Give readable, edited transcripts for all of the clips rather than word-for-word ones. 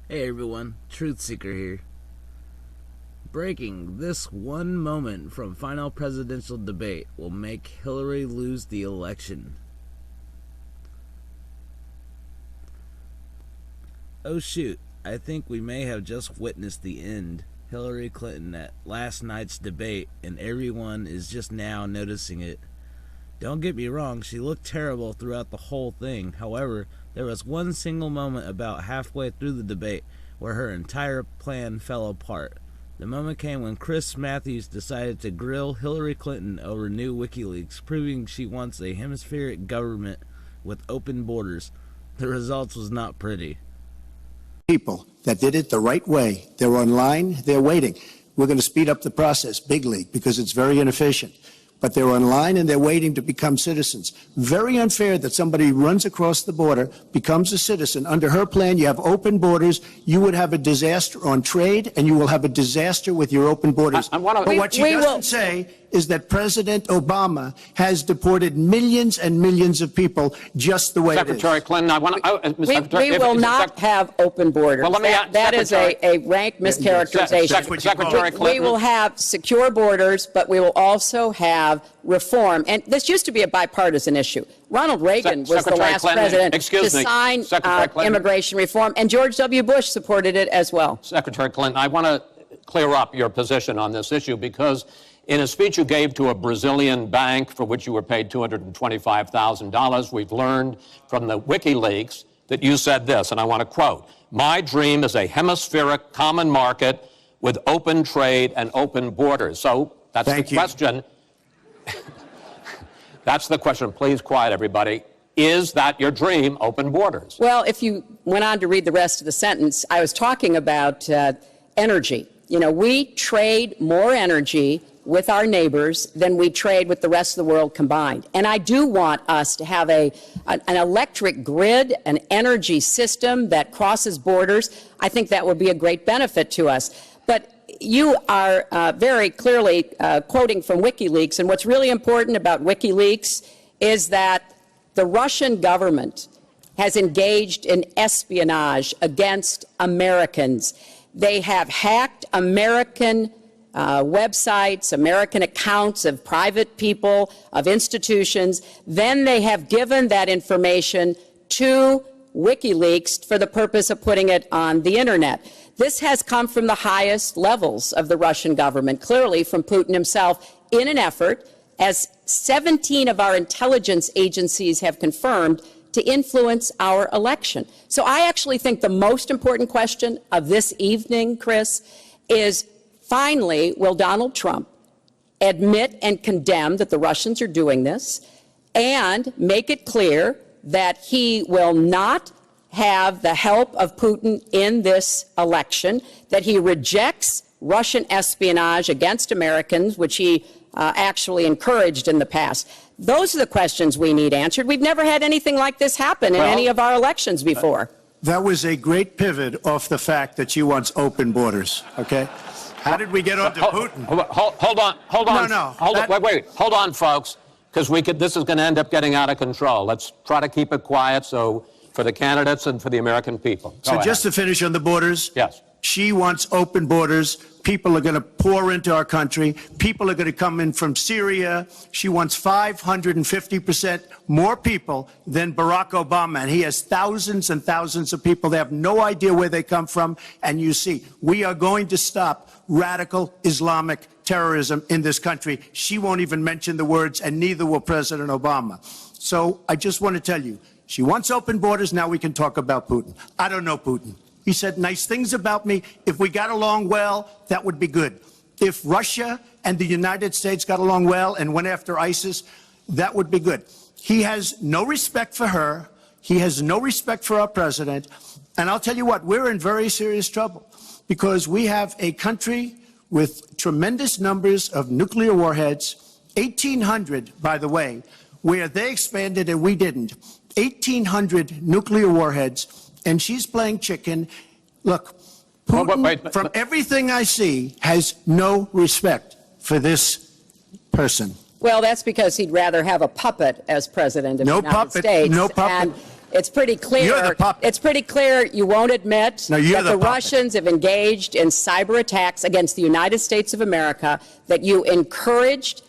Hey everyone, Truth Seeker here. Breaking: this one moment from final presidential debate will make Hillary lose the election. Oh shoot, I think we may have just witnessed the end. Hillary Clinton at last night's debate, and everyone is just now noticing it. Don't get me wrong, she looked terrible throughout the whole thing. However, there was one single moment about halfway through the debate where her entire plan fell apart. The moment came when Chris Matthews decided to grill Hillary Clinton over new WikiLeaks, proving she wants a hemispheric government with open borders. The results was not pretty. People that did it the right way. They're online, they're waiting. We're going to speed up the process, big league, because it's very inefficient. But they're online and they're waiting to become citizens. Very unfair that somebody runs across the border, becomes a citizen. Under her plan, you have open borders. You would have a disaster on trade, and you will have a disaster with your open borders. But what she doesn't say is that President Obama has deported millions and millions of people just the way Secretary it is. Clinton, I want to... We will not have open borders. Well, that is a rank mischaracterization. Secretary Clinton. We will have secure borders, but we will also have reform. And this used to be a bipartisan issue. Ronald Reagan was the last president to sign immigration reform, and George W. Bush supported it as well. Secretary Clinton, I want to clear up your position on this issue, because in a speech you gave to a Brazilian bank for which you were paid $225,000, we've learned from the WikiLeaks that you said this, and I want to quote, "My dream is a hemispheric common market with open trade and open borders." So that's the question. That's the question. Please quiet everybody. Is that your dream, open borders? Well, if you went on to read the rest of the sentence, I was talking about energy. You know, we trade more energy with our neighbors than we trade with the rest of the world combined. And I do want us to have an electric grid, an energy system that crosses borders. I think that would be a great benefit to us. But you are very clearly quoting from WikiLeaks, and what's really important about WikiLeaks is that the Russian government has engaged in espionage against Americans. They have hacked American websites, American accounts of private people, of institutions. Then they have given that information to WikiLeaks for the purpose of putting it on the internet. This has come from the highest levels of the Russian government, clearly from Putin himself, in an effort, as 17 of our intelligence agencies have confirmed, to influence our election. So I actually think the most important question of this evening, Chris, is finally, will Donald Trump admit and condemn that the Russians are doing this and make it clear that he will not have the help of Putin in this election, that he rejects Russian espionage against Americans, which he actually encouraged in the past. Those are the questions we need answered. We've never had anything like this happen in any of our elections before. That was a great pivot off the fact that she wants open borders, okay? How did we get onto Putin? Hold on. No. Wait. Hold on, folks, because this is going to end up getting out of control. Let's try to keep it quiet for the candidates and for the American people. So just to finish on the borders. Yes. She wants open borders. People are going to pour into our country. People are going to come in from Syria. She wants 550% more people than Barack Obama. And he has thousands and thousands of people. They have no idea where they come from. And you see, we are going to stop radical Islamic terrorism in this country. She won't even mention the words, and neither will President Obama. So I just want to tell you, she wants open borders. Now we can talk about Putin. I don't know Putin. He said nice things about me. If we got along well, that would be good. If Russia and the United States got along well and went after ISIS, that would be good. He has no respect for her. He has no respect for our president. And I'll tell you what, we're in very serious trouble because we have a country with tremendous numbers of nuclear warheads, 1,800, by the way, where they expanded and we didn't. 1,800 nuclear warheads. And she's playing chicken. Look, Putin, from everything I see, has no respect for this person. Well, that's because he'd rather have a puppet as president of the United States. No puppet. And It's pretty clear. You're the puppet. It's pretty clear you won't admit No, you're that the the puppet. Russians have engaged in cyber attacks against the United States of America, that you encouraged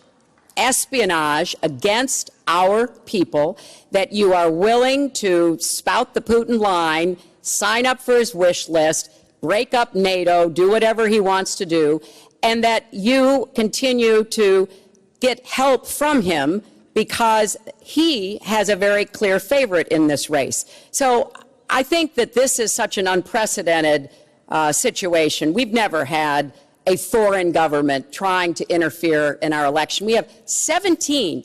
espionage against our people, that you are willing to spout the Putin line, sign up for his wish list, break up NATO, do whatever he wants to do, and that you continue to get help from him because he has a very clear favorite in this race. So I think that this is such an unprecedented situation. We've never had a foreign government trying to interfere in our election. We have 17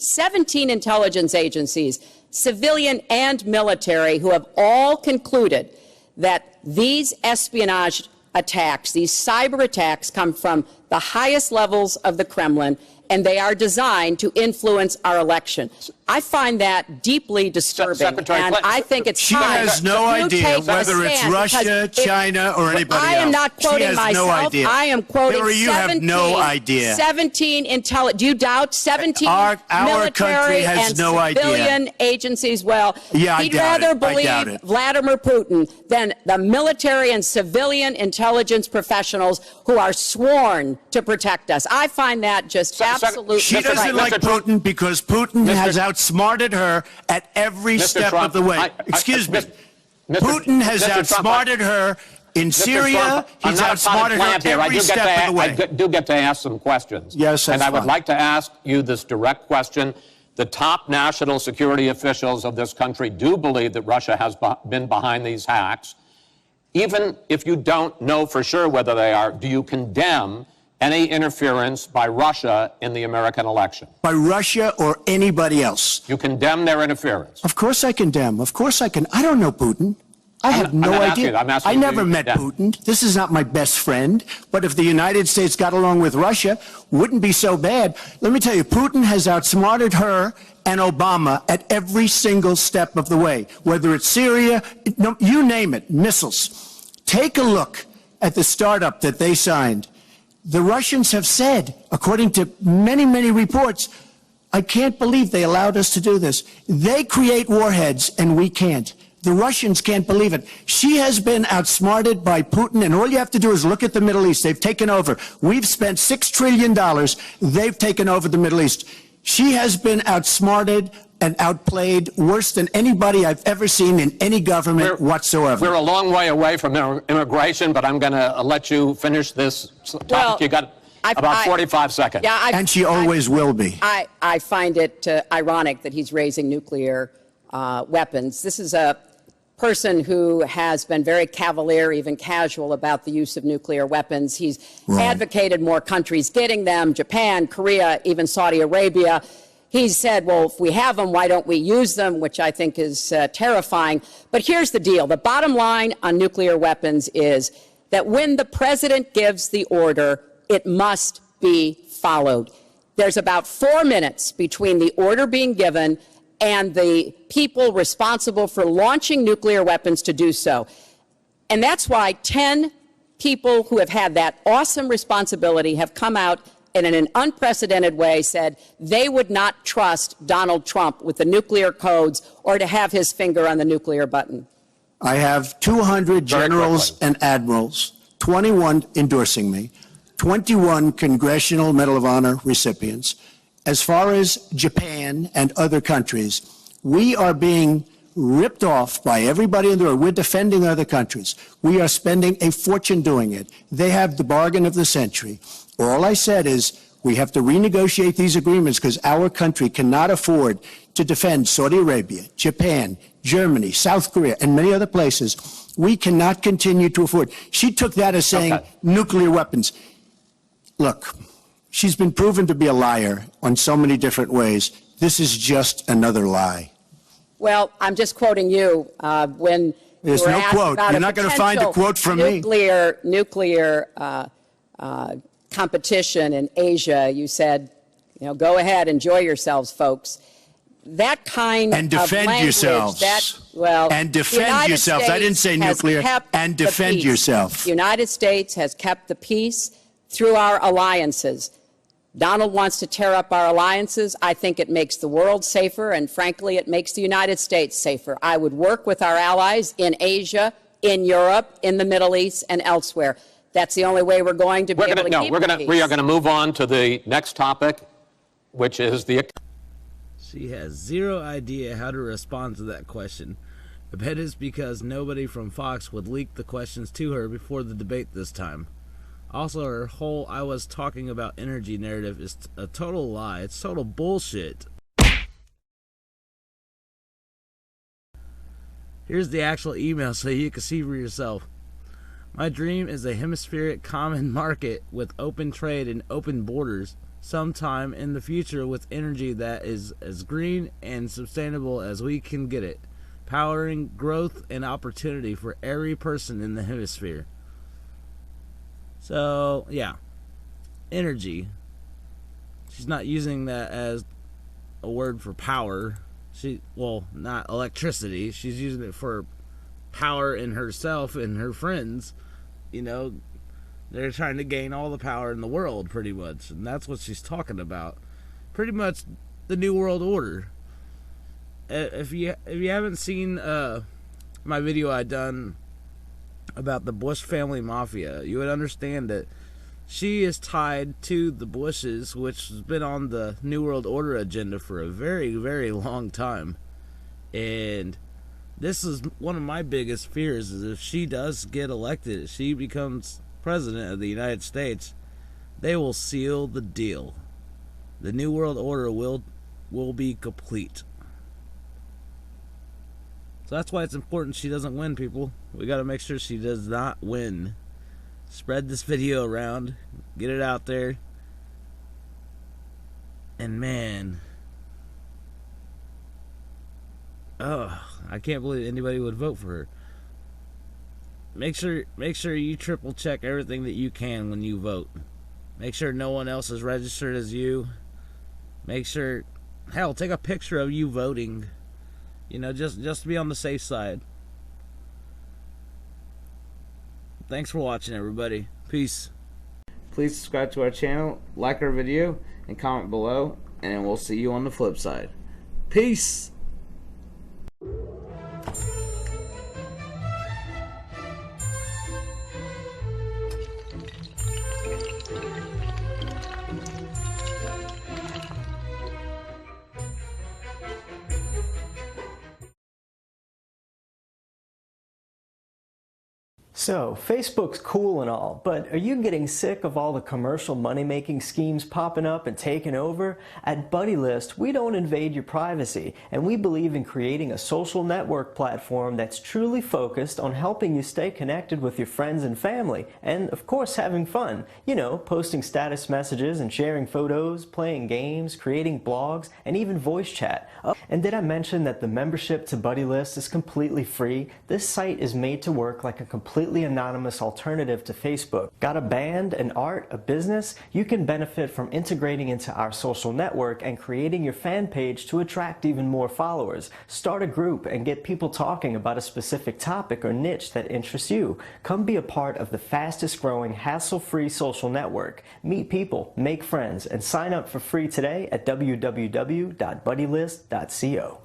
intelligence agencies, civilian and military, who have all concluded that these espionage attacks, these cyber attacks, come from the highest levels of the Kremlin, and they are designed to influence our election. I find that deeply disturbing, Secretary and Clinton, I think it's She time has no that you idea take a whether it's stand, Russia, because if- China, or anybody else. I am not quoting She has myself. no idea. I am quoting Hillary, you 17, have no idea. 17 do you doubt 17 Our military country has and no idea. civilian agencies? Well, Yeah, I he'd doubt rather it. I doubt believe it. Vladimir Putin than the military and civilian intelligence professionals who are sworn to protect us. I find that just absolutely She doesn't frightening. like Mr. Trump- Putin because Putin Mr. has outsmarted her at every Mr. step Trump, of the way. Excuse me. Putin has outsmarted her in Syria. I'm He's not a outsmarted plant her here. every step of the way. I do get to ask some questions. Yes, that's And I would fine. like to ask you this direct question. The top national security officials of this country do believe that Russia has been behind these hacks. Even if you don't know for sure whether they are, do you condemn any interference by Russia in the American election? By Russia or anybody else. You condemn their interference? Of course I condemn. Of course I can. I don't know Putin. I have I'm no not idea. asking you. I'm asking I you, never do you met condemn? Putin. This is not my best friend. But if the United States got along with Russia, wouldn't be so bad. Let me tell you, Putin has outsmarted her and Obama at every single step of the way. Whether it's Syria, no, you name it, missiles. Take a look at the startup that they signed. The Russians have said, according to many, many reports, I can't believe they allowed us to do this. They create warheads and we can't. The Russians can't believe it. She has been outsmarted by Putin, and all you have to do is look at the Middle East. They've taken over. We've spent $6 trillion. They've taken over the Middle East. She has been outsmarted and outplayed worse than anybody I've ever seen in any government whatsoever. We're a long way away from immigration, but I'm going to let you finish this topic. Well, You got about 45 seconds. Yeah, And she always will be. I find it ironic that he's raising nuclear weapons. This is a person who has been very cavalier, even casual, about the use of nuclear weapons. He's advocated more countries getting them, Japan, Korea, even Saudi Arabia. He's said, well, if we have them, why don't we use them, which I think is terrifying. But here's the deal. The bottom line on nuclear weapons is that when the president gives the order, it must be followed. There's about 4 minutes between the order being given and the people responsible for launching nuclear weapons to do so. And that's why 10 people who have had that awesome responsibility have come out and in an unprecedented way said they would not trust Donald Trump with the nuclear codes or to have his finger on the nuclear button. I have 200 generals and admirals, 21 endorsing me, 21 Congressional Medal of Honor recipients. As far as Japan and other countries, we are being ripped off by everybody in the world. We're defending other countries. We are spending a fortune doing it. They have the bargain of the century. All I said is we have to renegotiate these agreements because our country cannot afford to defend Saudi Arabia, Japan, Germany, South Korea, and many other places. We cannot continue to afford. She took that as saying nuclear weapons. Look, she's been proven to be a liar on so many different ways. This is just another lie. Well, I'm just quoting you when There's you were no asked quote. about You're not going to find a quote from me. Nuclear competition in Asia. You said, you know, go ahead, enjoy yourselves, folks. That kind And defend of language, yourselves. And the defend United yourselves. I didn't say States has nuclear. kept And the defend peace. yourself. The United States has kept the peace through our alliances. Donald wants to tear up our alliances. I think it makes the world safer, and frankly, it makes the United States safer. I would work with our allies in Asia, in Europe, in the Middle East, and elsewhere. That's the only way we're going to be able to keep peace. We are going to move on to the next topic, which is the... She has zero idea how to respond to that question. I bet it's because nobody from Fox would leak the questions to her before the debate this time. Also, her whole "I was talking about energy" narrative is a total lie. It's total bullshit. Here's the actual email so you can see for yourself. My dream is a hemispheric common market with open trade and open borders sometime in the future, with energy that is as green and sustainable as we can get it, powering growth and opportunity for every person in the hemisphere. So, yeah, energy. She's not using that as a word for power. Well, not electricity. She's using it for power in herself and her friends. You know, they're trying to gain all the power in the world, pretty much. And that's what she's talking about. Pretty much the New World Order. If you haven't seen my video I done about the Bush family mafia, you would understand that she is tied to the Bushes, which has been on the New World Order agenda for a very, very long time. And this is one of my biggest fears, is if she does get elected, if she becomes president of the United States, they will seal the deal. The New World Order will be complete. So that's why it's important she doesn't win, people. We got to make sure she does not win. Spread this video around. Get it out there. And man, I can't believe anybody would vote for her. Make sure you triple check everything that you can when you vote. Make sure no one else is registered as you. Make sure, hell, take a picture of you voting. You know, just to be on the safe side. Thanks for watching, everybody. Peace. Please subscribe to our channel, like our video, and comment below, and we'll see you on the flip side. Peace. So, Facebook's cool and all, but are you getting sick of all the commercial money-making schemes popping up and taking over? At BuddyList, we don't invade your privacy, and we believe in creating a social network platform that's truly focused on helping you stay connected with your friends and family, and of course having fun. You know, posting status messages and sharing photos, playing games, creating blogs, and even voice chat. Oh, and did I mention that the membership to BuddyList is completely free? This site is made to work like a completely anonymous alternative to Facebook. Got a band, an art, a business? You can benefit from integrating into our social network and creating your fan page to attract even more followers. Start a group and get people talking about a specific topic or niche that interests you. Come be a part of the fastest growing hassle-free social network. Meet people, make friends, and sign up for free today at www.buddylist.co.